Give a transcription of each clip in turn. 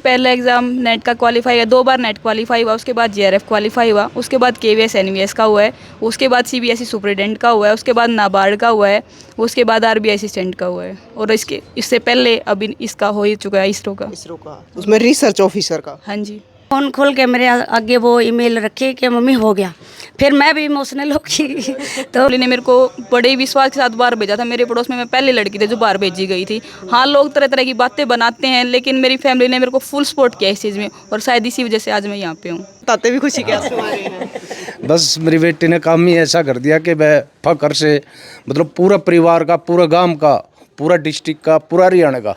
पहला exam net का qualify हुआ, 2 बार नेट क्वालिफाई हुआ, उसके बाद जेआरएफ क्वालिफाई हुआ, उसके बाद केवीएस एनवीएस का हुआ है, उसके बाद सीबीएसई सुपरिटेंडेंट का हुआ है, उसके बाद नाबार्ड का हुआ है, उसके बाद आरबीआई असिस्टेंट का हुआ है, और इससे पहले अभी इसका हो ही चुका है इसरो का उसमें रिसर्च ऑफिसर का। हाँ जी। फ़ोन खोल के मेरे आगे वो ईमेल रखे कि मम्मी हो गया। फिर मैं भी इमोशनल हो गई। तो ने मेरे को बड़े ही विश्वास के साथ बाहर भेजा था। मेरे पड़ोस में मैं पहली लड़की थी जो बाहर भेजी गई थी। हाँ, लोग तरह तरह की बातें बनाते हैं, लेकिन मेरी फैमिली ने मेरे को फुल सपोर्ट किया इस चीज़ में, और शायद इसी वजह से आज मैं यहाँ पे हूँ। बताते भी खुशी क्या सुना रहे हैं। बस मेरी बेटी ने काम ही ऐसा कर दिया कि वह फखर से, मतलब पूरा परिवार का, पूरा गांव का, पूरा डिस्ट्रिक्ट का, पूरा हरियाणा का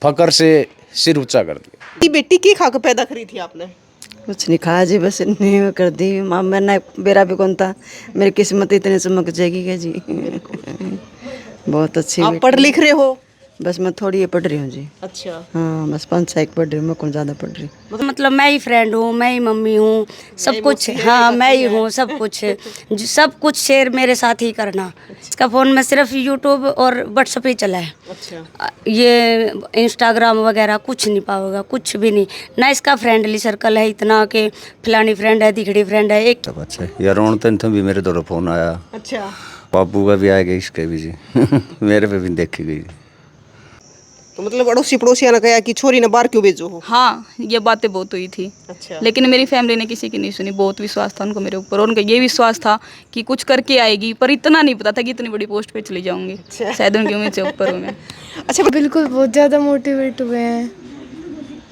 फखर से सिर ऊंचा कर दिया। ये बेटी की खा के पैदा करी थी आपने? कुछ नहीं खाया जी, बस नहीं कर दी माँ। मैंने बेरा भी कौन था, मेरी किस्मत इतनी चमक जाएगी क्या जी। बहुत अच्छी। आप पढ़ लिख रहे हो? बस मैं थोड़ी ये पढ़ रही हूँ जी। अच्छा। हाँ, बस 5-6 पढ़ रही हूँ, मैं कौन ज़्यादा पढ़ रही हूँ। मतलब मैं ही फ्रेंड हूँ, मैं ही मम्मी हूँ, सब कुछ। हाँ, मैं ही हूँ सब कुछ। सब कुछ शेयर मेरे साथ ही करना। इसका फ़ोन में सिर्फ यूट्यूब और व्हाट्सएप ही चला है। अच्छा। ये इंस्टाग्राम वगैरह कुछ नहीं पाओगा, कुछ भी नहीं। ना इसका फ्रेंडली सर्कल है इतना कि फलानी फ्रेंड है, दिखड़ी फ्रेंड है। एक अच्छा यार, रोन तन भी मेरे द्वारा फ़ोन आया। अच्छा। बाबू का भी आएगा, इसके भी जी। मेरे पे भी देखी गई। तो मतलब अड़ोसी पड़ोसिया ने कहा कि छोरी ने बाहर क्यों भेजो हो? हाँ, ये बातें बहुत हुई थी। अच्छा। लेकिन मेरी फैमिली ने किसी की नहीं सुनी। बहुत विश्वास था उनको मेरे ऊपर, और उनका ये विश्वास था कि कुछ करके आएगी, पर इतना नहीं पता था कि इतनी बड़ी पोस्ट पे चली जाऊंगी। शायद उनकी उम्मीद से ऊपर हूँ मैं। अच्छा। बिल्कुल, बहुत ज़्यादा मोटिवेट हुए हैं।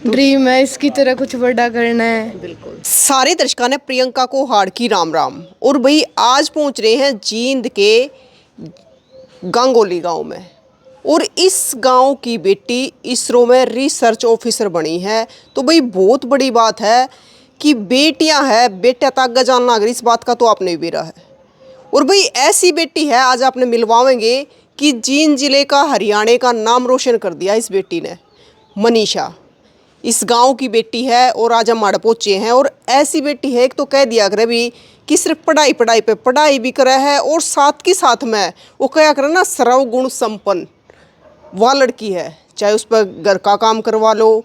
ड्रीम है इसकी तरह कुछ बड़ा करना है। बिल्कुल। सारे दर्शकों ने प्रियंका को हार्ड की राम राम। और भाई आज पहुंच रहे हैं जींद के गांगोली गांव में, और इस गांव की बेटी इसरो में रिसर्च ऑफिसर बनी है। तो भाई बहुत बड़ी बात है कि बेटियां हैं, बेटा तक जानना, अगर इस बात का तो आपने भी बेरा है। और भाई ऐसी बेटी है आज आपने मिलवाएंगे कि जींद जिले का, हरियाणा का नाम रोशन कर दिया इस बेटी ने। मनीषा इस गांव की बेटी है, और आज हम आड़ पहुँचे हैं। और ऐसी बेटी है, एक तो कह दिया करे भी कि सिर्फ पढ़ाई पढ़ाई पे पढ़ाई भी करे है, और साथ के साथ में वो क्या करे ना, सर्वगुण संपन्न वह लड़की है। चाहे उस पर घर का काम करवा लो,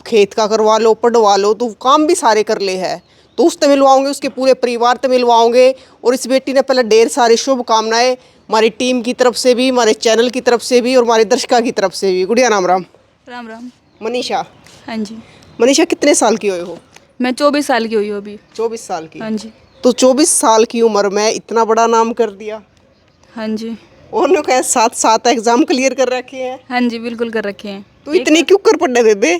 खेत का करवा लो, पढ़वा लो, तो काम भी सारे कर ले है। तो उससे मिलवाओगे, उसके पूरे परिवार से मिलवाओगे। और इस बेटी ने पहले ढेर सारी शुभकामनाएं हमारी टीम की तरफ से भी, हमारे चैनल की तरफ से भी, और हमारे दर्शकों की तरफ से भी। गुड़िया राम राम। राम राम। मनीषा। हाँ जी। मनीषा कितने साल की हुए हो? मैं 24 साल की हुई हूँ अभी। 24 साल की? हाँ जी। तो 24 साल की उम्र में इतना बड़ा नाम कर दिया। हाँ जी। और लोग कहे 7 एग्जाम क्लियर कर रखे हैं। हाँ जी, बिल्कुल कर रखे हैं। तो इतनी क्यों कर पड़े बेबे?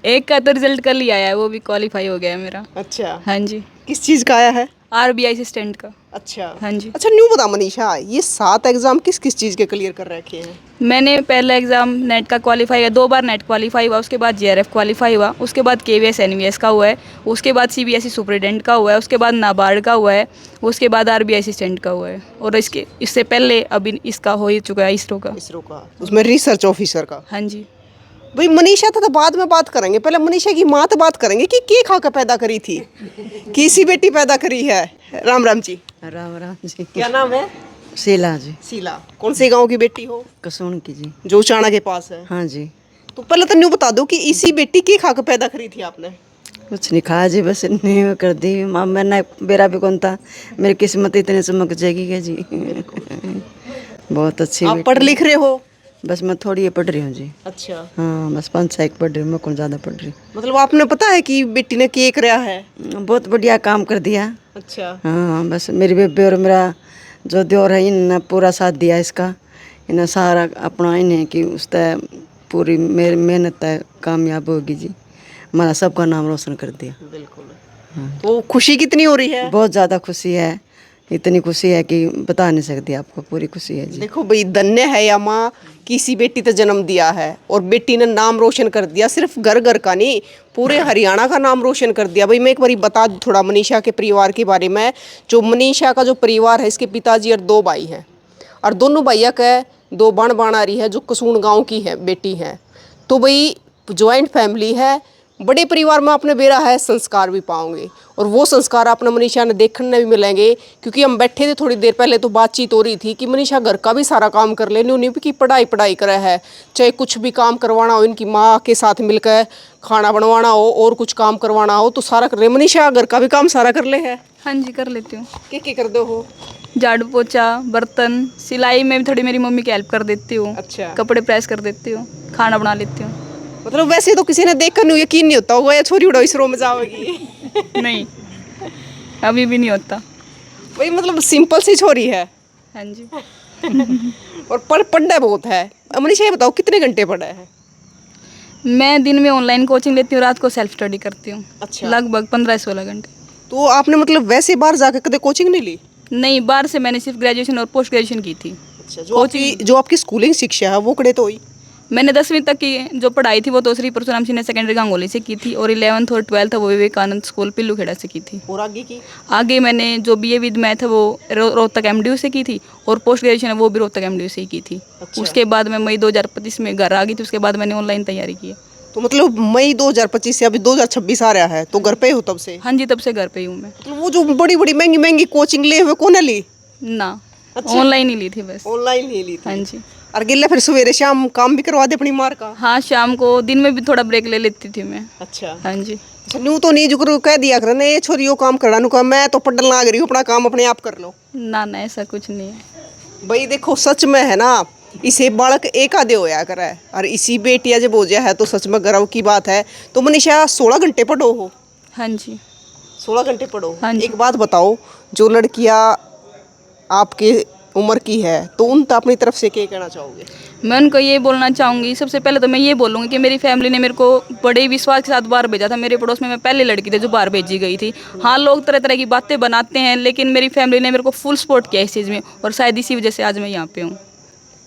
एक का तो रिजल्ट कल ही आया है, वो भी क्वालिफाई हो गया है मेरा। अच्छा। हाँ जी। किस चीज़ का आया है? आरबीआई असिस्टेंट का। अच्छा। हाँ जी। अच्छा, न्यू बता मनीषा, ये 7 एग्जाम किस किस चीज़ के क्लियर कर रखे हैं? मैंने पहला एग्ज़ाम नेट का क्वालिफाई हुआ, 2 बार नेट क्वालिफाई हुआ, उसके बाद जेआरएफ क्वालिफाई हुआ, उसके बाद केवीएस एनवीएस का हुआ है, उसके बाद सीबीएसई सुपरिटेंडेंट का हुआ है, उसके बाद नाबार्ड का हुआ है, उसके बाद आरबीआई असिस्टेंट का हुआ है, और इससे पहले अभी इसका हो ही चुका है इसरो का। उसमें रिसर्च ऑफिसर का। हाँ जी। भाई मनीषा तो बाद में बात करेंगे, पहले मनीषा की माँ तो बात करेंगे कि के खा के पैदा करी थी, किसी बेटी पैदा करी है। राम राम जी। राम राम जी। क्या नाम है? शीला जी। शीला। कौन से गांव की बेटी हो? कसौन की जी। जो चाणा के पास है। हाँ जी। तो पहले तो न्यू बता दो कि इसी बेटी के खा के पैदा करी थी आपने? कुछ नहीं खाया जी, बस नहीं कर दी माँ। मैंने बेरा भी कौन था, मेरी किस्मत इतनी चमक जाएगी क्या जी। बहुत अच्छी। आप पढ़ लिख रहे हो? बस मैं थोड़ी ये पढ़ रही हूँ जी। अच्छा। हाँ, बस 5-6 पढ़ रही हूँ, मैं कौन ज़्यादा पढ़ रही मतलब आपने पता है कि बेटी ने केक रहा है? हूँ। बहुत बढ़िया काम कर दिया। अच्छा। हाँ, बस मेरी बेबे और मेरा जो दियोर है, इन्होंने पूरा साथ दिया इसका। इन्हें सारा अपना इन्हें कि उसका पूरी मेरी मेहनत है कामयाब होगी जी। हमारा सबका नाम रोशन कर दिया। बिल्कुल। तो खुशी कितनी हो रही है? बहुत ज़्यादा खुशी है, इतनी खुशी है कि बता नहीं सकती आपको, पूरी खुशी है जी। देखो भाई, धन्य है या माँ, किसी बेटी तो जन्म दिया है, और बेटी ने नाम रोशन कर दिया। सिर्फ घर घर का नहीं, पूरे हरियाणा का नाम रोशन कर दिया। भाई मैं एक बार बता दूँ थोड़ा मनीषा के परिवार के बारे में। जो मनीषा का जो परिवार है, इसके पिताजी और 2 भाई हैं, और दोनों भैया का 2 बाण आ रही है, जो कसून गाँव की है बेटी है। तो भाई ज्वाइंट फैमिली है। बड़े परिवार में आपने बेरा है संस्कार भी पाओगे और वो संस्कार आपने मनीषा ने देखने भी मिलेंगे। क्योंकि हम बैठे थे थोड़ी देर पहले तो बातचीत हो रही थी कि मनीषा घर का भी सारा काम कर लेनी, उन्हें भी की पढ़ाई करे है, चाहे कुछ भी काम करवाना हो इनकी माँ के साथ मिलकर, खाना बनवाना हो और कुछ काम करवाना हो तो सारा कर ले। मनीषा घर का भी काम सारा कर ले है? हाँ जी कर लेती हूँ। क्या कर दो हो? झाड़ू पोछा, बर्तन, सिलाई में भी थोड़ी मेरी मम्मी की हेल्प कर देती हूँ। अच्छा। कपड़े प्रेस कर देती हूँ, खाना बना लेती हूँ। मतलब वैसे तो किसी ने देखकर नहीं यकीन नहीं होता होगा ये छोरी उड़ो इस रो में जाओगी। नहीं अभी भी नहीं होता। वही मतलब सिंपल सी छोरी है। हाँ जी। और पढ़ना बहुत है। मनीषा ये बताओ कितने घंटे पढ़ा है? मैं दिन में ऑनलाइन कोचिंग लेती हूँ, रात को सेल्फ स्टडी करती हूँ। अच्छा। लगभग 15-16 घंटे। तो आपने मतलब वैसे बाहर जाकर कभी कोचिंग नहीं ली? नहीं, बाहर से मैंने सिर्फ ग्रेजुएशन और पोस्ट ग्रेजुएशन की थी। अच्छा। जो आपकी स्कूलिंग शिक्षा है वो कड़े तो हुई? मैंने 10वीं तक की जो पढ़ाई थी वो तो श्री परशुराम सीनियर सेकेंडरी गांगोली से की थी और 11th और 12th वो विवेकानंद स्कूल पिल्लूखेड़ा से की थी। और आगे की? आगे मैंने जो बीए विद मैथ है वो रोहतक एमडीयू से की थी और पोस्ट ग्रेजुएशन है वो भी रोहतक एमडीयू से ही की थी। अच्छा। उसके बाद मैं मई 2025 में घर आ गई थी। उसके बाद मैंने ऑनलाइन तैयारी की है। तो मतलब मई 2025 से अभी 2026 आ रहा है तो घर पे हो तब से? हाँ जी, तब से घर पे ही हूँ मैं। मतलब वो जो बड़ी बड़ी महंगी महंगी कोचिंग ले हुए कौन ली? ना, अच्छा। ऑनलाइन ही ली थी बस। ऑनलाइन ही ली थी। हाँ जी। और गिल्ला फिर सवेरे शाम काम भी करवा दे अपनी मार का? हाँ, शाम को, दिन में भी थोड़ा ब्रेक ले लेती थी मैं। अच्छा। हाँ जी। अच्छा, न्यू तो नहीं जो कह दिया कर ये छोरी यो काम करना नु का मैं तो पढ़ने लग रही हूँ अपना काम अपने आप कर लो। ना ना, ऐसा कुछ नहीं है। भाई देखो सच में है ना, इसे बालक एक आधे होया करे है और इसी बेटिया जब हो जाए है तो सच में गर्व की बात है। तो मनीषा 16 घंटे पढ़ो हो? हाँ जी। 16 घंटे पढ़ो। हाँ जी। एक बात बताओ, जो लड़कियां आपके उम्र की है तो उन तो अपनी तरफ से क्या कहना चाहोगे? मैं उनको ये बोलना चाहूँगी, सबसे पहले तो मैं ये बोलूँगी कि मेरी फैमिली ने मेरे को बड़े विश्वास के साथ बाहर भेजा था। मेरे पड़ोस में मैं पहली लड़की थी जो बाहर भेजी गई थी। हाँ, लोग तरह तरह की बातें बनाते हैं लेकिन मेरी फैमिली ने मेरे को फुल सपोर्ट किया इस चीज़ में और शायद इसी वजह से आज मैं यहाँ पे हूँ।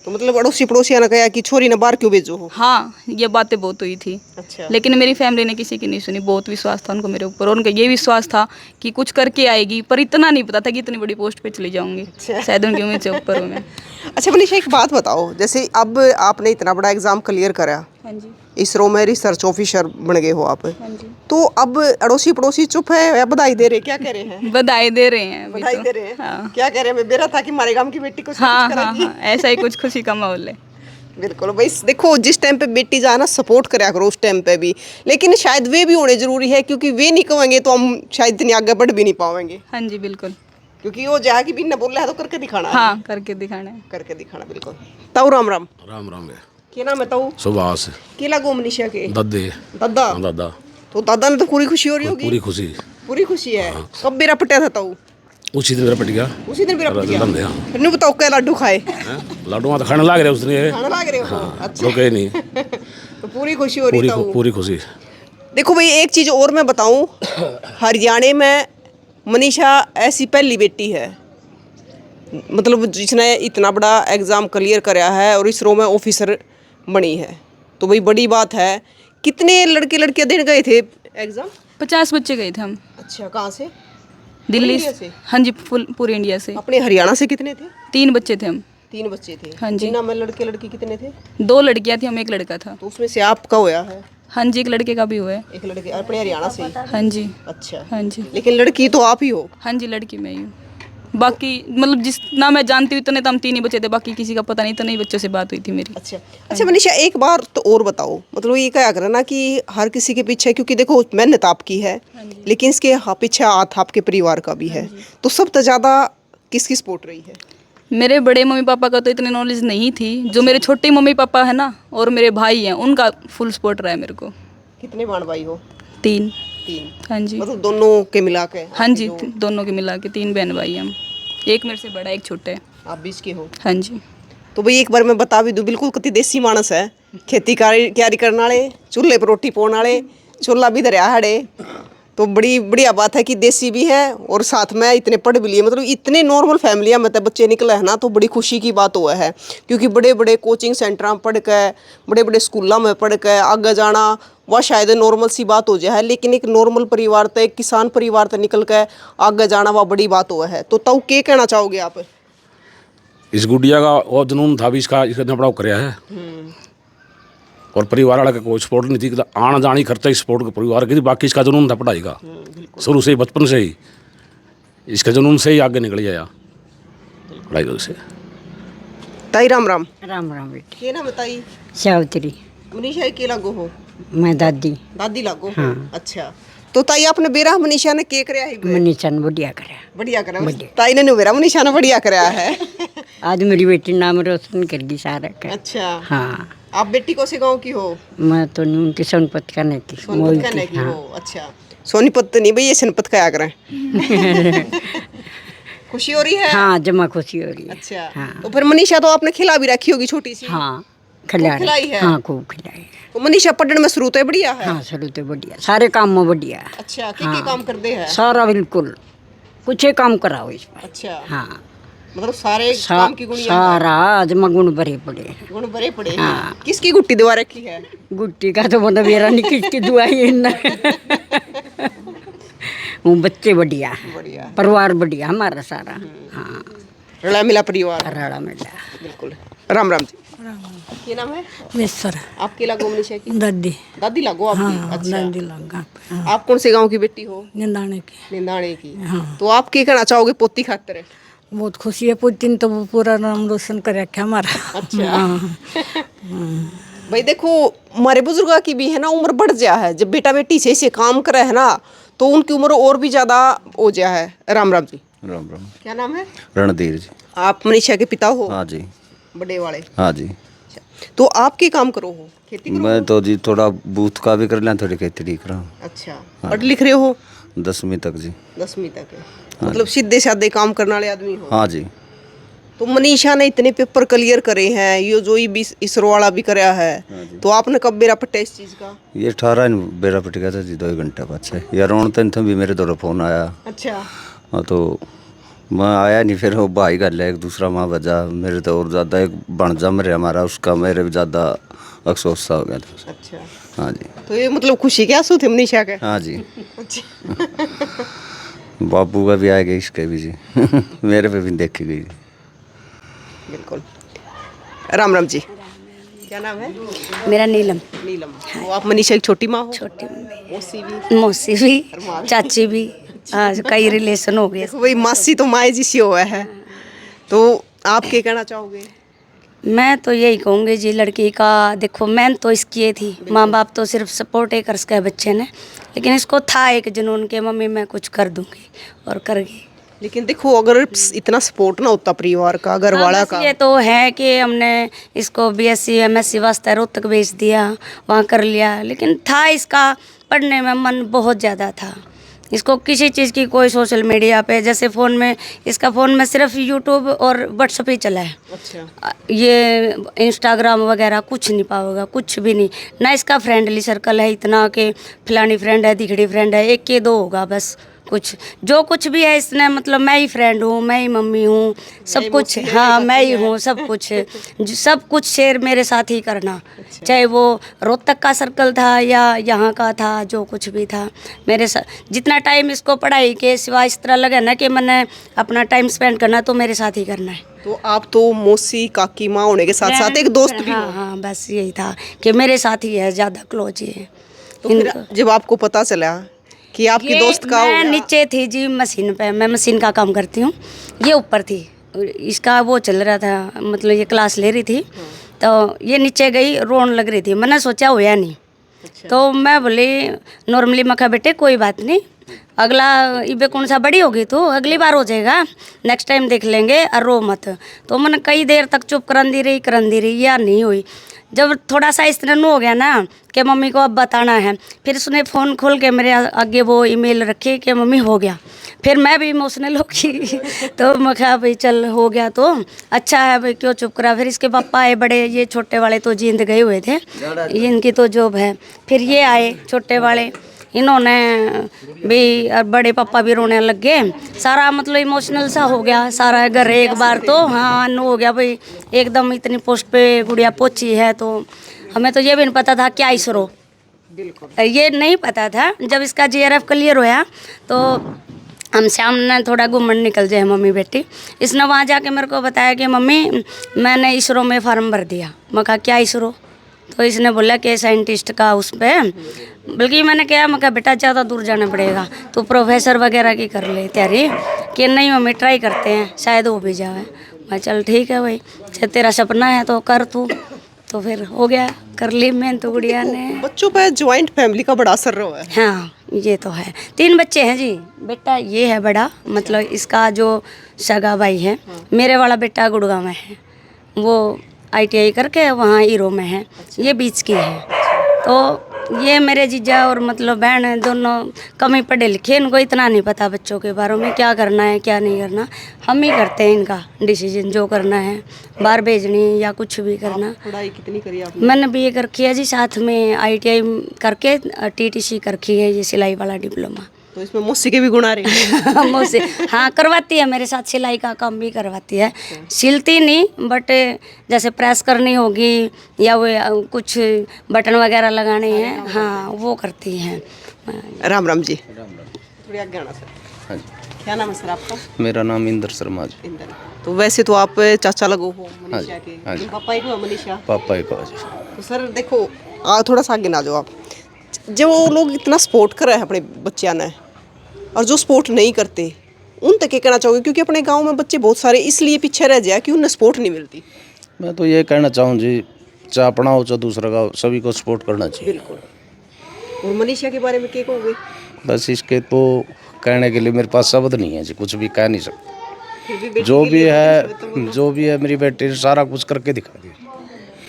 तो मतलब अड़ोसी पड़ोसिया ने कहा कि छोरी ने बाहर क्यों भेजो हो? हाँ, ये बातें बहुत हुई थी। अच्छा। लेकिन मेरी फैमिली ने किसी की नहीं सुनी। बहुत विश्वास था उनको मेरे ऊपर और उनका ये विश्वास था कि कुछ करके आएगी, पर इतना नहीं पता था कि इतनी बड़ी पोस्ट पे चली जाऊंगी। अच्छा। शायद उनकी उम्मीद से ऊपर हूँ मैं। अच्छा मनीषा एक बात बताओ, जैसे अब आपने इतना बड़ा एग्जाम क्लियर करा, हाँ जी। इसरो में रिसर्च ऑफिसर बन गए हो आप, हाँ जी। तो अब अड़ोसी पड़ोसी चुप है या बधाई दे रहे, क्या कह रहे हैं? बधाई दे रहे हैं अभी बधाई तो। दे रहे हैं। हाँ। क्या कह रहे हैं? मैं बेरा था कि हमारे गांव की बेटी को सब हाँ कुछ हाँ करेगी। हाँ, ऐसा ही कुछ खुशी का माहौल है। बिल्कुल भाई, देखो जिस टाइम पे बेटी जाए ना सपोर्ट करा करो उस टाइम पे भी, लेकिन शायद वे भी होने जरूरी है क्योंकि वे नहीं कहेंगे तो हम शायद इतनी आगे बढ़ भी नहीं पाएंगे। हाँ जी बिल्कुल। क्योंकि वो जहाँ की भी न बोल रहा है तो करके दिखाना है। हाँ, करके दिखाना है। करके दिखाना बिल्कुल। ताऊ राम राम। राम राम है क्या नाम है ताऊ? सुभाष क्या लागो मनीषा के? दद्दे दादा। हाँ, दादा तो दादा ने तो पूरी खुशी हो रही होगी? पूरी खुशी पूरी खुशी है। कब बेरा पटिया था ताऊ? उसी दिन मेरा पट गया उसी दिन बेरा पट गया। लंदे फिर नहीं बताओ क्या लाडू खाए? लाडू तो खाने लग रहे उसने खाना लाग रहे हो? अच्छा। रुके नहीं तो पूरी खुशी हो रही ताऊ। पूरी खुशी। देखो भाई एक चीज़ और मैं बताऊं, हरियाणा में मनीषा ऐसी पहली बेटी है मतलब जिसने इतना बड़ा एग्ज़ाम क्लियर कराया है और इसरो में ऑफिसर बनी है, तो भाई बड़ी बात है। कितने लड़के लड़कियां देने गए थे एग्ज़ाम? 50 बच्चे गए थे हम। अच्छा, कहाँ से? दिल्ली इंडिया से? हाँ जी, पूरे इंडिया से। अपने हरियाणा से कितने थे? 3 बच्चे थे हम। 3 बच्चे थे। हाँ जी। जिन्ना में लड़के लड़की कितने थे? 2 लड़कियाँ थी, हम 1 लड़का था। तो उसमें से आपका होया है? हाँ जी, 1 लड़के का भी हुआ है। एक लड़के अपने हरियाणा से ही? हाँ जी। अच्छा। हाँ जी। लेकिन लड़की तो आप ही हो? हाँ जी, लड़की मैं ही हूँ। बाकी मतलब जितना मैं जानती हूँ इतने तो हम 3 ही बच्चे थे, बाकी किसी का पता नहीं। इतने ही बच्चों से बात हुई थी मेरी। अच्छा। अच्छा मनीषा एक बार तो और बताओ, मतलब ये क्या करना कि हर किसी के पीछे, क्योंकि देखो मेहनत आपकी है लेकिन इसके पीछे हाथ आपके परिवार का भी है, तो सबसे ज़्यादा किसकी सपोर्ट रही है? मेरे बड़े मम्मी पापा का तो इतनी नॉलेज नहीं थी। जो मेरे छोटे मम्मी पापा है ना और मेरे भाई हैं उनका फुल सपोर्ट रहा है मेरे को। कितने बहन भाई हो? 3। 3? हाँ जी। मतलब दोनों के मिला के? हाँ जी, दोनों के मिला के 3 बहन भाई हम। एक मेरे से बड़ा, एक छोटा है। आप बीच के हो? हाँ जी। तो भाई एक बार मैं बता भी दूँ, बिल्कुल कति देसी मानस है, खेती क्यारी करने वाले, चूल्हे पर रोटी पकाने वाले, चूल्हा भी दरिया हड़े, तो बड़ी बढ़िया बात है कि देसी भी है और साथ में इतने पढ़ भी लिए। मतलब इतने नॉर्मल फैमिलियाँ में बच्चे निकले हैं ना, तो बड़ी खुशी की बात हुआ है। क्योंकि बड़े बड़े कोचिंग सेंटर में पढ़ के, बड़े बड़े स्कूलों में पढ़ के आगे जाना वह शायद नॉर्मल सी बात हो जाए, लेकिन एक नॉर्मल परिवार तक, एक किसान परिवार तक निकल के आगे जाना वह बड़ी बात हुआ है। तो तब क्या कहना चाहोगे आप? इस गुड़िया का और जुनून था भी इसका, इसने बड़ा कराया है। और परिवार वाला का कोई सपोर्ट नहीं थी कि आना जानी खर्चा इस सपोर्ट का परिवार की थी। बाकी इसका जुनून था पढ़ाई का, शुरू से ही, बचपन से ही इसके जुनून से ही आगे निकल गया पढ़ाई से। ताई राम राम। राम राम बेटी। के नाम है ताई? सावित्री। मनीषा के लागो हो? मैं दादी। दादी लागो हो? अच्छा। तो ताई आपने बेरा मनीषा ने के करया है? मनीषा ने बढ़िया कराया। बढ़िया करा ताई ने बेरा मनीषा ने बढ़िया कराया है। आज मेरी बेटी नाम रोशन करगी सारा का। अच्छा। हाँ। आप बेटी कौन से गांव की हो? मैं तो नहीं, उनकी सोनपत का नहीं की। सोनीपत का नहीं की हो? अच्छा। सोनीपत तो नहीं भैया, सोनीपत का करें। खुशी हो रही है? हाँ, जमा खुशी हो रही है। अच्छा। हाँ। तो फिर मनीषा तो आपने खिला भी रखी होगी छोटी सी? हाँ, खिलाई है। हाँ, खूब खिलाई है। तो मनीषा पढ़ने में शुरू तो बढ़िया है? हाँ, शुरू तो बढ़िया, सारे काम में बढ़िया है। अच्छा। क्या काम कर दे है? सारा बिल्कुल, कुछ ही काम कराओ इसमें। अच्छा। हाँ, मतलब सारे काम की गुणिया सारा जमा गुण भरे पड़े हैं। गुण भरे पड़े हैं। हाँ। किसकी गुट्टी दीवार रखी है? गुट्टी का तो मतलब मेरा नहीं, किसकी दुआई है ना। वो बच्चे बढ़िया है, बढ़िया, परिवार बढ़िया हमारा सारा। हाँ, रला मिला परिवार। राड़ा मिला। बिल्कुल। राम राम जी। क्या नाम है? मिस्र। आपके लागो मनीषा की? दादी। दादी लागो आपकी? हाँ, अच्छा। दादी लगा। आप कौन से गांव की बेटी हो? निंदाने की। निंदाने की। हाँ। तो आप क्या कहना चाहोगे पोती खातिर? बहुत खुशी है, पुतिन तो पूरा नाम रोशन कर रखा हमारा। अच्छा। भाई देखो, हमारे बुजुर्गों की भी है ना उम्र बढ़ जा है, जब बेटा बेटी से ऐसे काम करे है ना तो उनकी उम्र और भी ज्यादा हो जा है। राम राम जी। राम राम। क्या नाम है? रणधीर जी। आप मनीषा के पिता हो? हाँ जी। बड़े वाले? हाँ जी। तो आप क्या काम करो हो? खेती करो? मैं तो जी थोड़ा बूथ का भी कर लिया, थोड़ी खेती लिख रहा हूँ। अच्छा। पढ़ लिख रहे हो? 10वीं तक जी। 10वीं तक है। मतलब सीधे साधे काम करने वाले आदमी हो? हाँ जी। तो मनीषा ने इतने पेपर क्लियर करे हैं, ये जो भी इसरो वाला भी कराया है, तो आपने कब बेरा पट्टा इस चीज का? ये 18 बेरा पट गया था जी, 2 घंटे बाद से। यार रोन तन भी मेरे द्वारा फोन आया। अच्छा। हाँ, तो मैं आया नहीं, फिर वो भाई का ले एक दूसरा माँ बजा मेरे तो और ज़्यादा, एक बनजा मेरे हमारा, उसका मेरे भी ज़्यादा अफसोस सा हो गया था। अच्छा। हाँ जी। तो ये मतलब खुशी के आंसू थे मनीषा के? हाँ जी। अच्छा। बापू का भी आएगा, इसके भी जी। मेरे पे भी देखी गई। बिल्कुल। राम राम जी। क्या नाम है? मेरा नीलम। नीलम। तो आप मनीषा की छोटी माँ हो? छोटी मौसी भी? मौसी भी, चाची भी। आज कई रिलेशन हो गए। देखो भाई, मासी तो माए जैसी हुआ है। तो आप क्या कहना चाहोगे? मैं तो यही कहूँगी जी, लड़की का देखो मेहनत तो इसकी ये थी, माँ बाप तो सिर्फ सपोर्ट ही कर सके बच्चे ने, लेकिन इसको था एक जुनून के मम्मी मैं कुछ कर दूंगी, और कर गई। लेकिन देखो, अगर इतना सपोर्ट ना होता परिवार का, घर वाला हाँ, का। ये तो है कि हमने इसको BSc MSc वास्ते रोहतक भेज दिया, वहाँ कर लिया, लेकिन था इसका पढ़ने में मन बहुत ज़्यादा था। इसको किसी चीज़ की कोई सोशल मीडिया पे, जैसे फ़ोन में, इसका फ़ोन में सिर्फ यूट्यूब और व्हाट्सएप ही चला है। अच्छा। ये इंस्टाग्राम वगैरह कुछ नहीं पाओगा, कुछ भी नहीं। ना इसका फ्रेंडली सर्कल है इतना कि फलानी फ्रेंड है, दिखड़ी फ्रेंड है, एक के दो होगा बस। कुछ जो कुछ भी है इसने, मतलब मैं ही फ्रेंड हूँ, मैं ही मम्मी हूँ, सब कुछ। हाँ, मैं ही हूँ सब कुछ। सब कुछ शेयर मेरे साथ ही करना, चाहे वो रोहतक का सर्कल था या यहाँ का था, जो कुछ भी था मेरे साथ। जितना टाइम इसको पढ़ाई के सिवा इस तरह लगे ना कि मैंने अपना टाइम स्पेंड करना, तो मेरे साथ ही करना है। तो आप तो मौसी काकी माँ होने के साथ साथ एक दोस्त भी हो? हाँ हाँ, बस यही था कि मेरे साथ ही है, ज़्यादा क्लोज ही है। तो फिर जब आपको पता चला कि आपकी दोस्त का हो मैं गया? नीचे थी जी मशीन पे, मैं मशीन का काम करती हूँ, ये ऊपर थी, इसका वो चल रहा था, मतलब ये क्लास ले रही थी, तो ये नीचे गई, रोन लग रही थी, मैंने सोचा होया नहीं। अच्छा। तो मैं बोली नॉर्मली, मैं कहा बेटे कोई बात नहीं, अगला इबे कौन सा बड़ी होगी तो अगली बार हो जाएगा, नेक्स्ट टाइम देख लेंगे, और रो मत। तो मैंने कई देर तक चुप करंदी रही, यार नहीं हुई। जब थोड़ा सा इस तरह हो गया ना कि मम्मी को अब बताना है, फिर उसने फ़ोन खोल के मेरे आगे वो ईमेल रखी कि मम्मी हो गया। फिर मैं भी इमोशनल हो गई। तो मैं कहा भाई चल हो गया तो अच्छा है भाई, क्यों चुप करा। फिर इसके पापा आए बड़े, ये छोटे वाले तो जींद गए हुए थे, ये इनकी तो जॉब है। फिर ये आए छोटे वाले, इन्होंने भी, बड़े पापा भी रोने लग गए। सारा मतलब इमोशनल सा हो गया सारा घर एक बार तो। हाँ, हो गया भाई एकदम, इतनी पोस्ट पे गुड़िया पहुंची है। तो हमें तो ये भी नहीं पता था क्या इसरो, बिल्कुल ये नहीं पता था। जब इसका JRF क्लियर होया तो हम शाम ने थोड़ा घूमने निकल जाए मम्मी बेटी, इसने वहाँ जाके मेरे को बताया कि मम्मी मैंने इसरो में फार्म भर दिया। मैं कहा क्या इसरो? तो इसने बोला कि साइंटिस्ट का उस पर, बल्कि मैंने कहा बेटा ज़्यादा दूर जाना पड़ेगा, तो प्रोफेसर वगैरह की कर ले तैयारी, कि नहीं मम्मी ट्राई करते हैं शायद हो भी जाए। मैं चल ठीक है भाई, तेरा सपना है तो कर तू। तो फिर हो गया, कर ली मैं तो गुड़िया ने। बच्चों पर जॉइंट फैमिली का बड़ा असर रहा है। हाँ ये तो है, 3 बच्चे हैं जी। बेटा ये है बड़ा, मतलब इसका जो सगा भाई है, मेरे वाला बेटा गुड़गांव में है, वो ITI करके वहाँ हीरो में है। ये बीच की है। तो ये मेरे जीजा और मतलब बहन है, दोनों कम ही पढ़े लिखे, इनको इतना नहीं पता बच्चों के बारे में, क्या करना है क्या नहीं करना। हम ही करते हैं इनका डिसीजन, जो करना है बाहर भेजनी या कुछ भी करना। पढ़ाई कितनी करी आपने? मैंने BA कर किया जी, साथ में ITI करके TTC कर की है, ये सिलाई वाला डिप्लोमा। तो इसमें मौसी के भी गुण आ रहे हैं। मुझसे हाँ करवाती है, मेरे साथ सिलाई का काम भी करवाती है। सिलती नहीं, बट जैसे प्रेस करनी होगी या वो कुछ बटन वगैरह लगाने हैं, हाँ वो करती हैं। राम राम जी। थोड़ी आगे आना सर। हाँ जी। क्या नाम है सर आपका? मेरा नाम इंदर शर्मा जी। इंदर। तो वैसे तो आप चाचा लगो हो मनीषा हाँ के, जी। पापा ही को है मनीषा। पापा एक जी। तो सर देखो, थोड़ा सा आगे ना जाओ आप। जब वो लोग इतना सपोर्ट कर रहे हैं अपने बच्चियां ने, और जो सपोर्ट नहीं करते उन तक क्या कहना चाहोगे? क्योंकि अपने गांव में बच्चे बहुत सारे इसलिए पीछे रह जाए कि उन्हें सपोर्ट नहीं मिलती। मैं तो ये कहना चाहूँ जी, चाहे अपना हो चाहे दूसरा का, सभी को सपोर्ट करना चाहिए। बिल्कुल। और मनीषा के बारे में क्या कहोगे? बस इसके तो कहने के लिए मेरे पास शब्द नहीं है जी, कुछ भी कह नहीं सकते। फिर भी बेटी जो के भी लिए है, जो भी है, मेरी बेटी ने सारा कुछ करके दिखा दिया।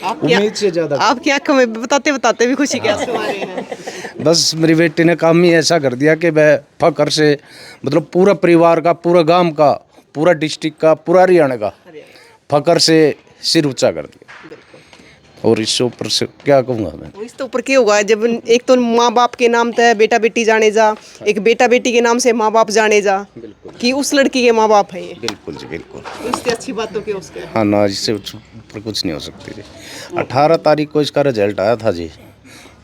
उम्मीद से ज्यादा। आपकी आंखों में बताते बताते भी खुशी के आंसू आ रहे हैं। बस मेरी बेटी ने काम ही ऐसा कर दिया कि मैं फख्र से, मतलब पूरा परिवार का, पूरा गांव का, पूरा डिस्ट्रिक्ट का, पूरा हरियाणा का फख्र से सिर ऊंचा कर दिया। और इससे ऊपर से क्या कहूँगा मैं? इसके ऊपर क्या होगा जब एक तो माँ बाप के नाम पे बेटा बेटी जाने जा, एक बेटा बेटी के नाम से माँ बाप जाने जा, कि उस लड़की के माँ बाप है ये। बिल्कुल जी, बिल्कुल। इससे अच्छी बात तो क्या उसके? हाँ ना, इससे ऊपर कुछ नहीं हो सकती जी। 18 तारीख को इसका रिजल्ट आया था जी।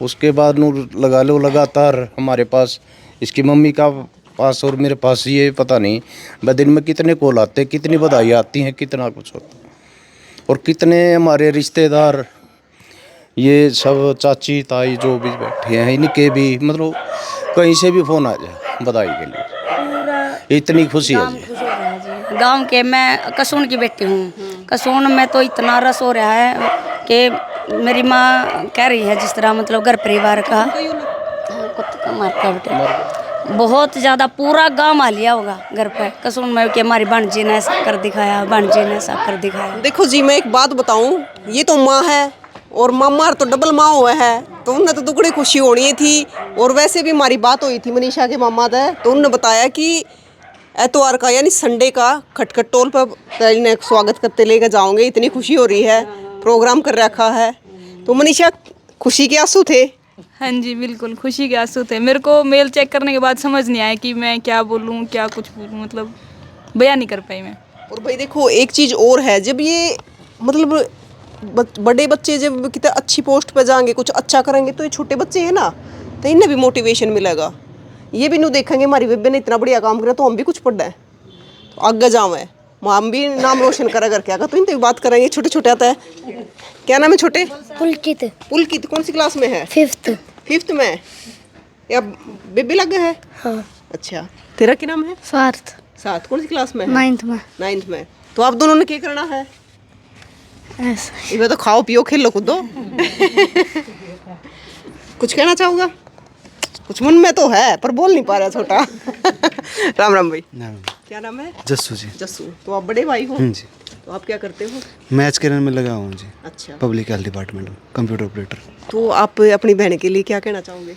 उसके बाद नू लगा लो लगातार हमारे पास, इसकी मम्मी का पास और मेरे पास, ये पता नहीं मैं दिन में कितने कॉल आते, कितनी बधाई आती हैं, कितना कुछ होता। और कितने हमारे रिश्तेदार, ये सब चाची ताई जो भी बैठे हैं, इनके भी मतलब कहीं से भी फ़ोन आ जाए बधाई के लिए, इतनी खुशी है जी। गांव के, मैं कसून की बेटी हूँ। कसून में तो इतना रस हो रहा है कि मेरी माँ कह रही है जिस तरह मतलब घर परिवार का बहुत ज़्यादा पूरा गांव आ लिया होगा घर पर कसून में, कि हमारी भांजी ने ऐसा कर दिखाया, भांजी ने ऐसा कर दिखाया। देखो जी, मैं एक बात बताऊं, ये तो माँ है और मामा तो डबल माँ हुआ है, तो उन्हें तो दुगड़ी खुशी होनी थी। और वैसे भी हमारी बात हुई थी मनीषा के मामा से, तो उन्होंने बताया कि एतवार का यानी संडे का खटखट टोल पर इन्हें स्वागत करते लेकर जाओगे, इतनी खुशी हो रही है, प्रोग्राम कर रखा है। तो मनीषा, खुशी के आंसू थे? हाँ जी बिल्कुल, खुशी के आंसू थे। मेरे को मेल चेक करने के बाद समझ नहीं आया कि मैं क्या बोलूँ क्या कुछ बोलूँ, मतलब बयान नहीं कर पाई मैं। और भाई देखो एक चीज़ और है, जब ये मतलब बड़े बच्चे जब कितने अच्छी पोस्ट पे जाएंगे, कुछ अच्छा करेंगे, तो ये छोटे बच्चे हैं ना, तो इन्हें भी मोटिवेशन मिलेगा। ये भी नहीं देखेंगे हमारी बेबे ने इतना बढ़िया काम किया तो हम भी कुछ पढ़ना है, तो आगे जाओ, हम भी नाम रोशन करा करके आगा, तो इनसे भी बात करेंगे। छोटे छोटे आता है, क्या नाम है छोटे? पुलकित। पुलकित कौन सी क्लास में है? 5th में। या बेबी लग है? हाँ। अच्छा, तेरा क्या नाम है? स्वार्थ। साथ कौन सी क्लास में है? 9th में। 9th में। तो आप दोनों ने क्या करना है? ऐसा इधर तो खाओ पियो खेलो कूदो। कुछ कहना चाहूँगा? कुछ मन में तो है पर बोल नहीं पा रहा छोटा। राम राम भाई। क्या नाम है? जस्सू जी। जस्सू। तो आप बड़े भाई हो? जी। तो आप क्या करते हो? मैच के रन में लगा हूँ जी। अच्छा। पब्लिक हेल्थ डिपार्टमेंट में कंप्यूटर ऑपरेटर। तो आप अपनी बहन के लिए क्या कहना चाहोगे?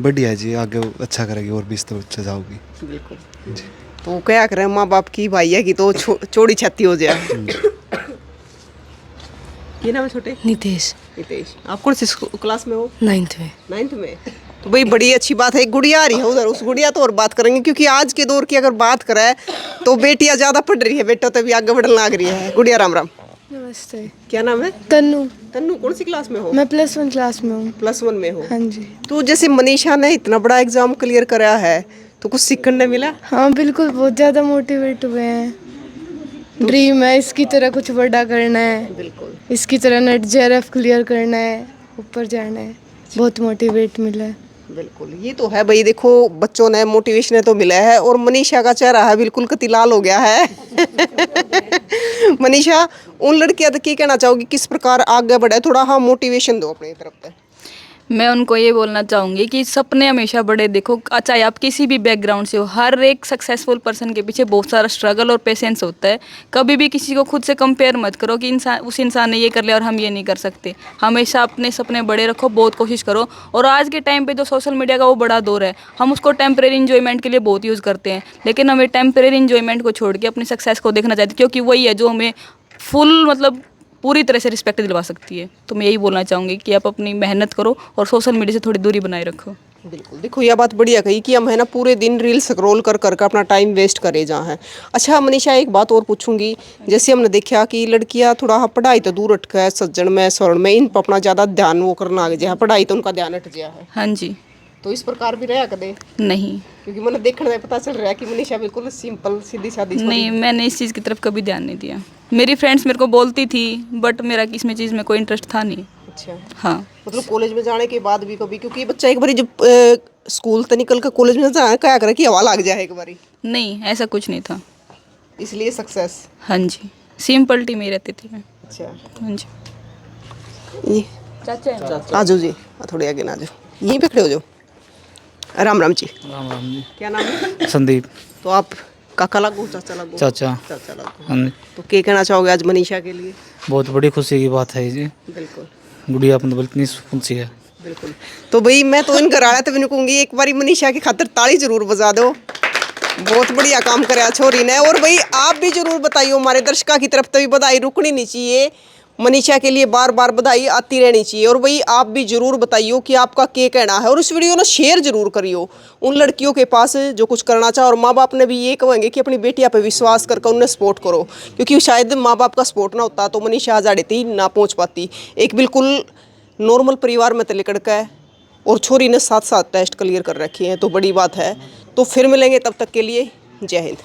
बढ़िया है जी, आगे अच्छा करेगी और भी इस तो अच्छा जाओगी। बिल्कुल जी। तो क्या करें, माँ बाप की भाई है कि तो चौड़ी छाती हो जाए। ये नाम है छोटे? नितेश। नितेश। आप कौन सी क्लास में हो? 9th में। 9th में। तो भाई बड़ी अच्छी बात है, एक गुड़िया आ रही है उधर, उस गुड़िया तो और बात करेंगे, क्योंकि आज के दौर की अगर बात करें तो बेटियां ज़्यादा पढ़ रही है, बेटा तो भी आगे बढ़ने लग रही है। गुड़िया राम राम। नमस्ते। क्या नाम है? तन्नू। तन्नू कौन सी क्लास में हो? मैं +1 क्लास में हूँ। +1 में हो? हाँ जी। तो जैसे मनीषा ने इतना बड़ा एग्जाम क्लियर कराया है, तो कुछ सीखने मिला? हाँ बिल्कुल, बहुत ज़्यादा मोटिवेट हुए हैं। ड्रीम है इसकी तरह कुछ बड़ा करना है, बिल्कुल। इसकी तरह नेट JRF क्लियर करना है। ऊपर जाना है, बहुत मोटिवेट मिला है। बिल्कुल, ये तो है भाई। देखो बच्चों ने मोटिवेशन तो मिला है और मनीषा का चेहरा है बिल्कुल कति लाल हो गया है। मनीषा, उन लड़कियां तो क्या कहना चाहोगी, किस प्रकार आगे बढ़े, थोड़ा हाँ मोटिवेशन दो अपनी तरफ से। मैं उनको ये बोलना चाहूँगी कि सपने हमेशा बड़े देखो, चाहे आप किसी भी बैकग्राउंड से हो, हर एक सक्सेसफुल पर्सन के पीछे बहुत सारा स्ट्रगल और पेशेंस होता है। कभी भी किसी को खुद से कंपेयर मत करो कि उस इंसान ने ये कर लिया और हम ये नहीं कर सकते। हमेशा अपने सपने बड़े रखो, बहुत कोशिश करो। और आज के टाइम पे जो सोशल मीडिया का वो बड़ा दौर है, हम उसको टेम्परेरी इन्जॉयमेंट के लिए बहुत यूज़ करते हैं, लेकिन हमें टेम्परेरी इन्जॉयमेंट को छोड़ के अपनी सक्सेस को देखना चाहिए, क्योंकि वही है जो हमें फुल मतलब पूरी तरह से रिस्पेक्ट दिलवा सकती है। तो मैं यही बोलना चाहूँगी कि आप अपनी मेहनत करो और सोशल मीडिया से थोड़ी दूरी बनाए रखो। बिल्कुल, देखो यह बात बढ़िया कही कि हम है ना पूरे दिन रील स्क्रॉल कर कर अपना टाइम वेस्ट करे जा है। अच्छा मनीषा, एक बात और पूछूंगी, जैसे हमने देखा कि लड़कियां थोड़ा पढ़ाई तो दूर हटका है, सज्जन में स्वर्ण में इन पर अपना ज़्यादा ध्यान वो करना आ गया है, पढ़ाई तो उनका ध्यान हट गया है। हाँ जी। तो इस प्रकार भी रहा कदे नहीं क्योंकि मैंने देखने में पता चल रहा है कि मनीषा बिल्कुल सिंपल सीधी सादी नहीं, मैंने इस चीज़ की तरफ कभी ध्यान नहीं दिया। मेरी फ्रेंड्स मेरे को बोलती थी, बट मेरा इसमें चीज़ में कोई इंटरेस्ट था नहीं। अच्छा, हाँ। मतलब कॉलेज में जाने के बाद भी कभी, क्योंकि बच्चा एक बारी जब स्कूल से निकल कर कॉलेज में जाए क्या करे कि हवा लग जाए एक बारी, नहीं ऐसा कुछ नहीं था, इसलिए सक्सेस। हाँ जी, सिंपलिटी में ही रहती थी मैं। अच्छा, हाँ जी। ये आ जाओ जी, थोड़े आगे ना आ जाओ, यहीं पे खड़े हो जाओ। राम राम जी। राम राम जी। क्या नाम है? संदीप। तो आप काका लागू, चाचा लागू? चाचा। चाचा लागू। हाँ जी। तो क्या कहना चाहोगे आज मनीषा के लिए? बहुत बड़ी खुशी की बात है जी। बिल्कुल गुड़िया मतलब इतनी खुशी है। बिल्कुल। तो भाई मैं तो इन घर आया तो मैंने कहूँगी एक बारी मनीषा की खातिर ताली जरूर बजा दो, बहुत बढ़िया काम कराया छोरी ने। और भाई आप भी जरूर बताइए, हमारे दर्शकों की तरफ तो भी बधाई रुकनी नहीं चाहिए, मनीषा के लिए बार बार बधाई आती रहनी चाहिए। और भाई आप भी जरूर बताइए कि आपका क्या कहना है, और इस वीडियो ना शेयर जरूर करियो उन लड़कियों के पास जो कुछ करना चाहे। और माँ बाप ने भी ये कहेंगे कि अपनी बेटियां पे विश्वास करके उन्हें सपोर्ट करो, क्योंकि शायद माँ बाप का सपोर्ट ना होता तो मनीषा आज आड़े ना पहुँच पाती। एक बिल्कुल नॉर्मल परिवार में तो लड़का है और छोरी ने साथ साथ टेस्ट क्लियर कर रखे हैं, तो बड़ी बात है। तो फिर मिलेंगे, तब तक के लिए जय हिंद।